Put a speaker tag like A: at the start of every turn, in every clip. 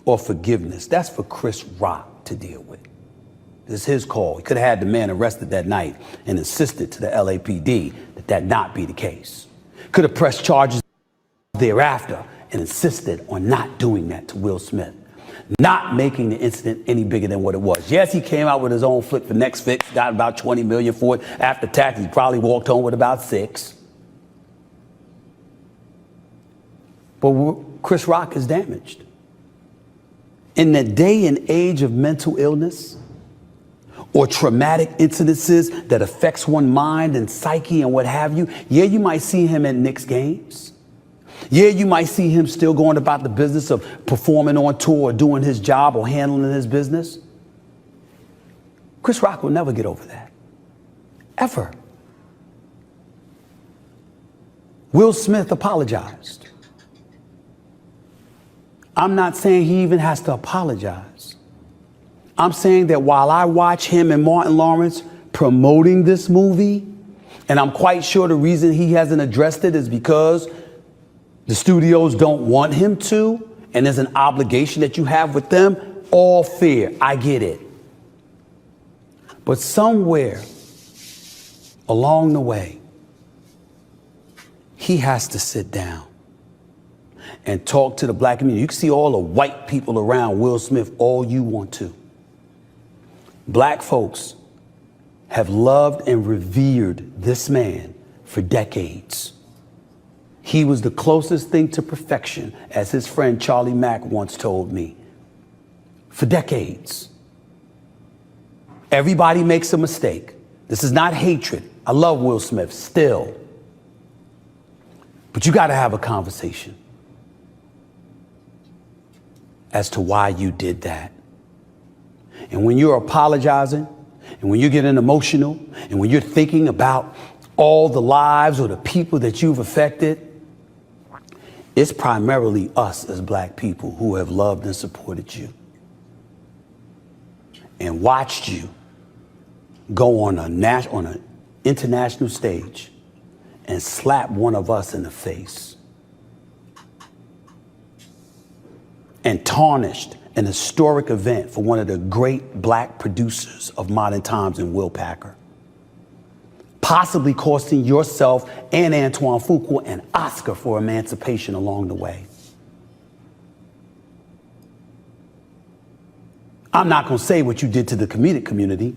A: or forgiveness, that's for Chris Rock to deal with. This is his call. He could have had the man arrested that night and insisted to the LAPD that that not be the case. Could have pressed charges thereafter and insisted on not doing that to Will Smith, not making the incident any bigger than what it was. Yes, he came out with his own flick for next fix, got about $20 million for it. After tax, he probably walked home with about $6 million. But Chris Rock is damaged. In the day and age of mental illness or traumatic incidences that affects one's mind and psyche and what have you, yeah, you might see him at Knicks games. Yeah, you might see him still going about the business of performing on tour or doing his job or handling his business. Chris Rock will never get over that. Ever. Will Smith apologized. I'm not saying he even has to apologize. I'm saying that while I watch him and Martin Lawrence promoting this movie, and I'm quite sure the reason he hasn't addressed it is because the studios don't want him to, and there's an obligation that you have with them, all fair. I get it. But somewhere along the way, he has to sit down and talk to the black community. You can see all the white people around Will Smith all you want to. Black folks have loved and revered this man for decades. He was the closest thing to perfection, as his friend Charlie Mack once told me, for decades. Everybody makes a mistake. This is not hatred. I love Will Smith still. But you got to have a conversation as to why you did that. And when you're apologizing, and when you're getting emotional, and when you're thinking about all the lives or the people that you've affected, it's primarily us as black people who have loved and supported you and watched you go on an international stage and slap one of us in the face and tarnished an historic event for one of the great black producers of modern times in Will Packer, possibly costing yourself and Antoine Fuqua an Oscar for emancipation along the way. I'm not going to say what you did to the comedic community.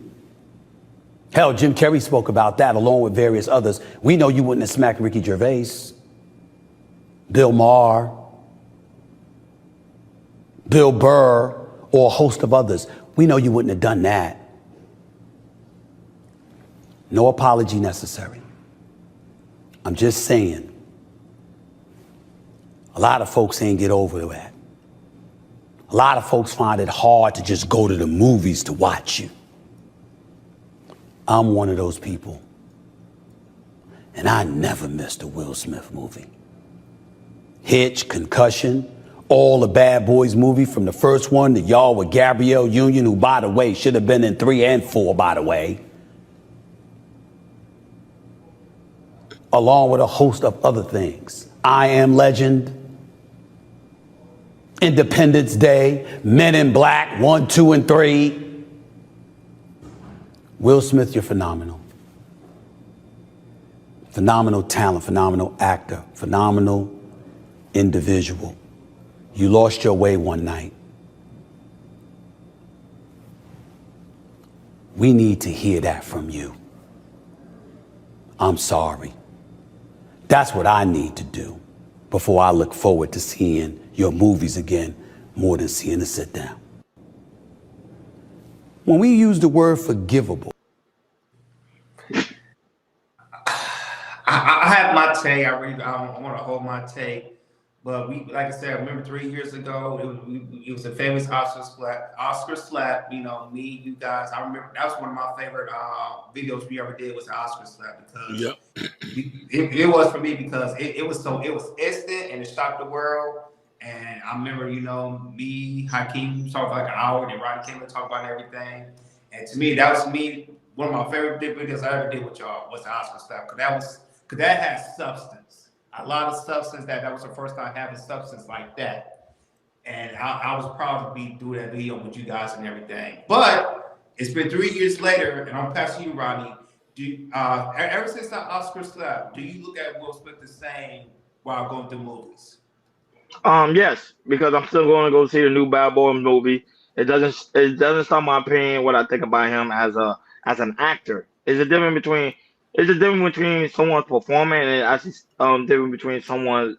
A: Hell, Jim Carrey spoke about that along with various others. We know you wouldn't have smacked Ricky Gervais, Bill Maher, Bill Burr, or a host of others. We know you wouldn't have done that. No apology necessary. I'm just saying, a lot of folks ain't get over that. A lot of folks find it hard to just go to the movies to watch you. I'm one of those people. And I never missed a Will Smith movie. Hitch, Concussion, all the Bad Boys movie from the first one to y'all with Gabrielle Union, who, by the way, should have been in 3 and 4, by the way. Along with a host of other things. I Am Legend, Independence Day, Men in Black, 1, 2, and 3. Will Smith, you're phenomenal. Phenomenal talent, phenomenal actor, phenomenal individual. You lost your way one night. We need to hear that from you. I'm sorry. That's what I need to do before I look forward to seeing your movies again, more than seeing a sit down. When we use the word forgivable,
B: I have my take. I want to hold my take. But we, like I said, I remember 3 years ago, it was a famous Oscar slap. You know, me, you guys. I remember that was one of my favorite videos we ever did was the Oscar slap because it was for me because it was instant and it shocked the world. And I remember, you know, me, Hakeem talked for like an hour, and Rodney came and talked about everything. And to me, that was one of my favorite videos I ever did with y'all was the Oscar slap because that had substance. A lot of substance that was the first time having substance like that. and I was proud to be doing that video with you guys and everything. But it's been 3 years later, and I'm passing you, Ronnie. Ever since that Oscar slap, do you look at Will Smith the same while going through movies?
C: Yes, because I'm still going to go see the new Bad Boy movie. It doesn't stop my opinion what I think about him as an actor. It's a difference between someone's performing and actually difference between someone's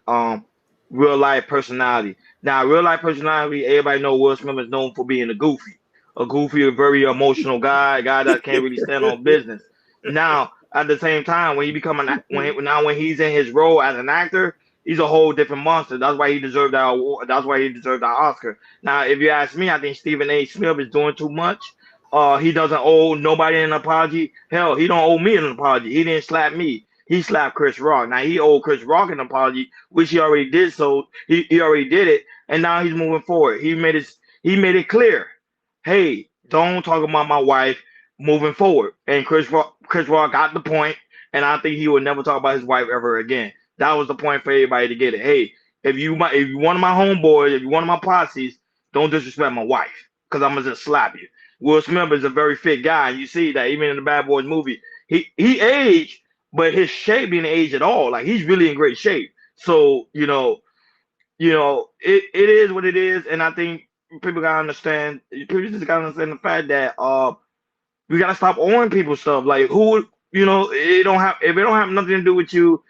C: real life personality. Now, real life personality, everybody know Will Smith is known for being a goofy, a very emotional guy, a guy that can't really stand on business. Now, at the same time, when he become an when he's in his role as an actor, he's a whole different monster. That's why he deserved that award. That's why he deserved that Oscar. Now, if you ask me, I think Stephen A. Smith is doing too much. He doesn't owe nobody an apology. Hell, he don't owe me an apology. He didn't slap me. He slapped Chris Rock. Now he owed Chris Rock an apology, which he already did. So he already did it, and now he's moving forward. He made it clear. Hey, don't talk about my wife moving forward. And Chris Rock got the point, and I think he will never talk about his wife ever again. That was the point for everybody to get it. Hey, if you one of my homeboys, if you one of my posses, don't disrespect my wife, because I'm gonna just slap you. Will Smith is a very fit guy, and you see that even in the Bad Boys movie, he aged, but his shape didn't age at all. Like he's really in great shape. So it is what it is, and I think people gotta understand. People just gotta understand the fact that we gotta stop owing people stuff. Like who, it don't have if it don't have nothing to do with you,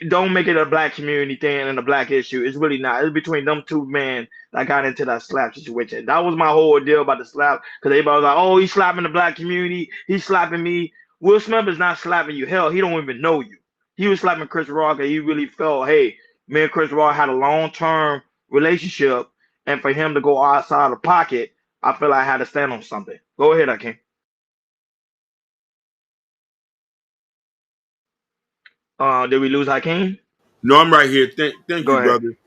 C: don't make it a black community thing and a black issue. It's really not. It's between them two men that got into that slap situation. That was my whole deal about the slap because everybody was like, "Oh, he's slapping the black community. He's slapping me." Will Smith is not slapping you. Hell, he don't even know you. He was slapping Chris Rock, and he really felt, "Hey, me and Chris Rock had a long-term relationship, and for him to go outside the pocket, I feel like I had to stand on something." Go ahead, Akeem. Did we lose Hakeem?
D: No, I'm right here. Thank
C: Go
D: you,
C: ahead.
D: brother.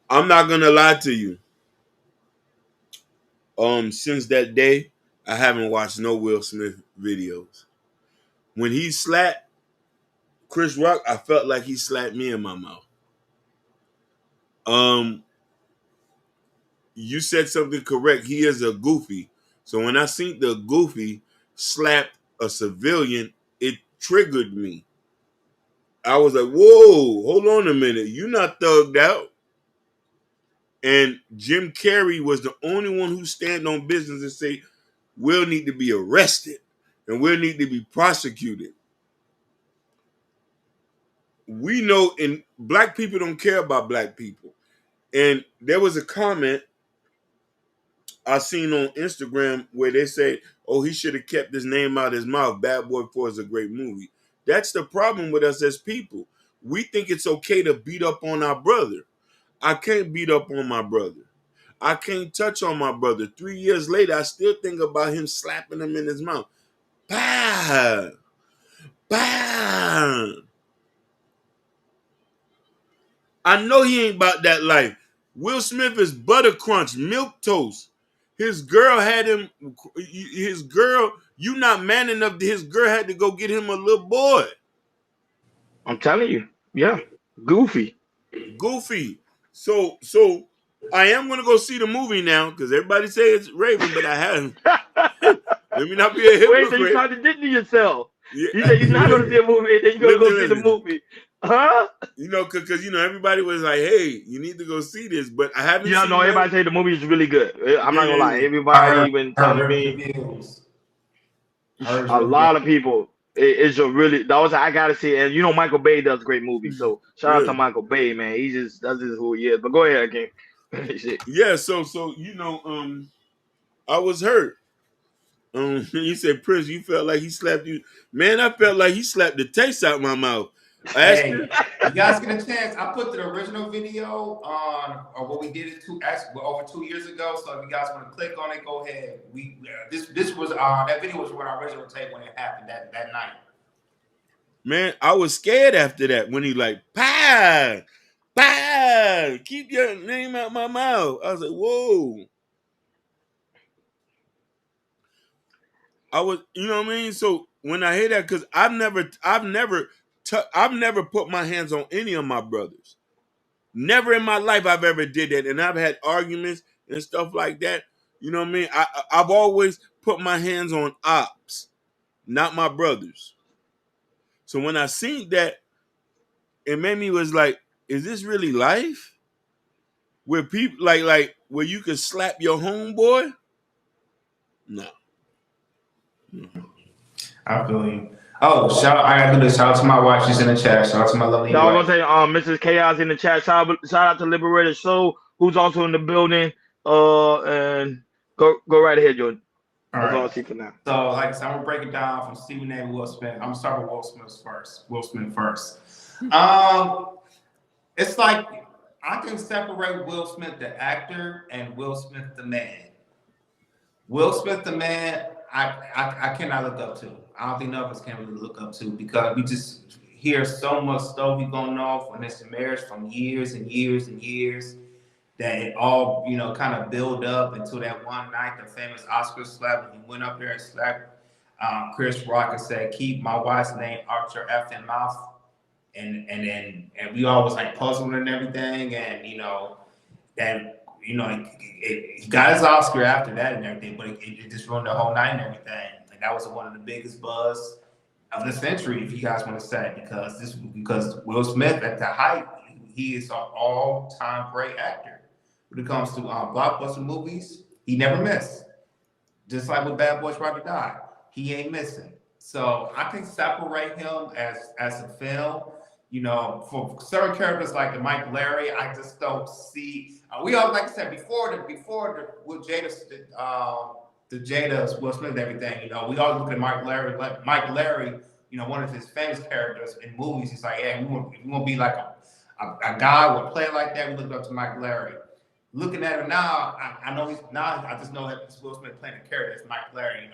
D: I'm not gonna lie to you. Since that day, I haven't watched no Will Smith videos. When he slapped Chris Rock, I felt like he slapped me in my mouth. Um, you said something correct. He is a goofy. So when I seen the goofy slap a civilian, it triggered me. I was like, "Whoa, hold on a minute. You're not thugged out." And Jim Carrey was the only one who stand on business and say, "Will need to be arrested and will need to be prosecuted." We know, and black people don't care about black people. And there was a comment I seen on Instagram where they say, "Oh, he should have kept his name out of his mouth. Bad Boy 4 is a great movie." That's the problem with us as people. We think it's okay to beat up on our brother. I can't beat up on my brother. I can't touch on my brother. 3 years later, I still think about him slapping him in his mouth. Bah! Bah! I know he ain't about that life. Will Smith is butter crunch, milk toast. His girl had him. His girl, you not man enough. His girl had to go get him a little boy.
C: I'm telling you, yeah, goofy.
D: Goofy. So I am gonna go see the movie now because everybody say it's Raven, but I haven't. Let me not be a
C: Wait, so you
D: hypocrite.
C: contradicting yourself?
D: Yeah.
C: You said you're not going to see a movie, and then you're going to go see the
D: Listen.
C: movie, huh?
D: Because everybody was like, "Hey, you need to go see this," but I haven't
C: Yeah, no,
D: seen Raven.
C: everybody say the movie is really good. I'm
D: Yeah,
C: not gonna
D: yeah,
C: lie.
D: yeah.
B: I
C: Everybody
B: heard,
C: been
B: I
C: telling
B: heard
C: me
B: reviews. I heard
C: a
B: reviews.
C: lot of people. It's a really that was I gotta see it. And Michael Bay does great movies, so shout out
D: Yeah.
C: to Michael Bay, man. That's just who he is. But go ahead, King. Shit.
D: Yeah, so I was hurt. You said, "Prince, you felt like he slapped you." Man, I felt like he slapped the taste out my mouth.
B: Hey,
D: Ashton,
B: you guys get a chance. I put the original video on or what we did it over 2 years ago. So if you guys want to click on it, go ahead. This was that video was what our original tape when it happened that night.
D: man, I was scared after that when he like, "Pa, pa, keep your name out my mouth." I was like, "Whoa." I was, you know what I mean? So when I hear that, because I've never put my hands on any of my brothers. Never in my life I've ever did that, and I've had arguments and stuff like that. You know what I mean? I've always put my hands on ops, not my brothers. So when I seen that, it made me was like, is this really life? Where people like where you can slap your homeboy? No.
B: I feel you. Oh, I gotta do this. Shout out to my wife. She's in the chat. Shout out to my lovely
C: So I
B: wife.
C: was gonna say, Mrs. Chaos in the chat. Shout out to Liberator Soul, who's also in the building. And go right ahead, Jordan.
B: All
C: That's all I
B: right.
C: see for now.
B: So, like I said, I'm gonna break it down from Stephen A. and Will Smith. I'm gonna start with Will Smith first. It's like I can separate Will Smith the actor and Will Smith the man. Will Smith the man, I cannot look up to. I don't think none of us can really look up to because we just hear so much stuff going off when it's a marriage from years and years and years that it all, kind of build up until that one night, the famous Oscar slap, when he went up there and slapped Chris Rock and said, "Keep my wife's name out your effing mouth." And we all was like puzzled and everything, and he got his Oscar after that and everything, but it just ruined the whole night and everything. And that was one of the biggest buzz of the century, if you guys want to say, because Will Smith at the height, he is an all-time great actor. When it comes to blockbuster movies, he never missed. Just like with Bad Boys Ride or Die, he ain't missing. So I can separate him as a film. For certain characters like the Mike Larry, I just don't see. We all, like I said before the with Jada, the Jada Will Smith and everything. We all look at Mike Larry. Like Mike Larry, one of his famous characters in movies. He's like, yeah, we want to be like a guy with a play like that. We look up to Mike Larry. Looking at him now, I know I just know that it's Will Smith playing a character. It's Mike Larry.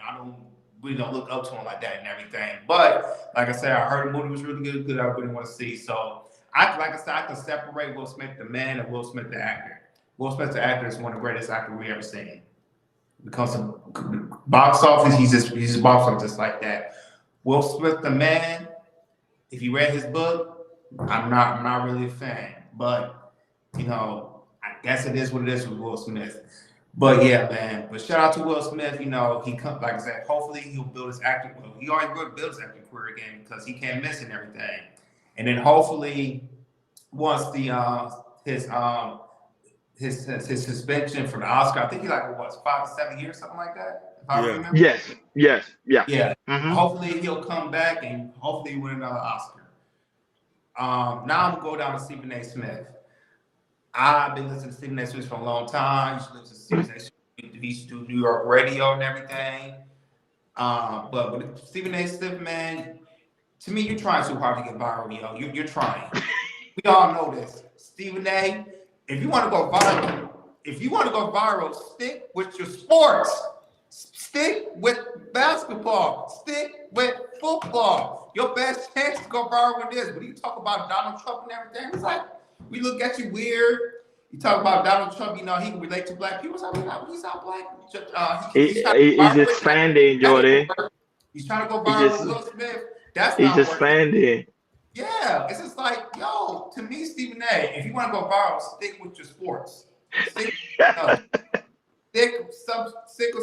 B: We don't look up to him like that and everything. But like I said, I heard the movie was really good. I really want to see. So I can separate Will Smith the man and Will Smith the actor. Will Smith the actor is one of the greatest actors we ever seen. Because of box office, he's just box office just like that. Will Smith the man, if you read his book, I'm not really a fan. But I guess it is what it is with Will Smith. But yeah, man. But shout out to Will Smith. He comes, like I said, hopefully he'll build his acting. Well, he already will build his acting career again because he can't miss and everything. And then hopefully, once his suspension from the Oscar, I think he 5 to 7 years, something like that. If I remember.
C: Yes, yeah.
B: Yeah.
C: Mm-hmm.
B: Hopefully he'll come back and hopefully win another Oscar. Now I'm gonna go down to Stephen A. Smith. I've been listening to Stephen A. Smith for a long time. I used to listen to Stephen A. Smith. He used to do New York radio and everything. But with Stephen A. Smith, man, to me, you're trying too hard to get viral, yo. You're trying. We all know this. Stephen A., if you want to go viral, stick with your sports. Stick with basketball. Stick with football. Your best chance to go viral with this. When you talk about Donald Trump and everything, it's like, we look at you weird. You talk about Donald Trump, he can relate to black people. It's like, he's not black.
C: He's expanding, Jordan.
B: He's trying to go viral with Will Smith.
C: He's expanding.
B: Yeah, it's just like, yo, to me, Stephen A., if you want to go viral, stick with your sports. Stick with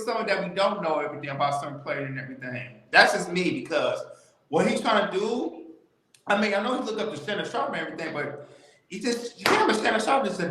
B: something that we don't know everything about some player and everything. That's just me, because what he's trying to do, I know he looked up to Shannon Sharp and everything, but Shannon Sharp is a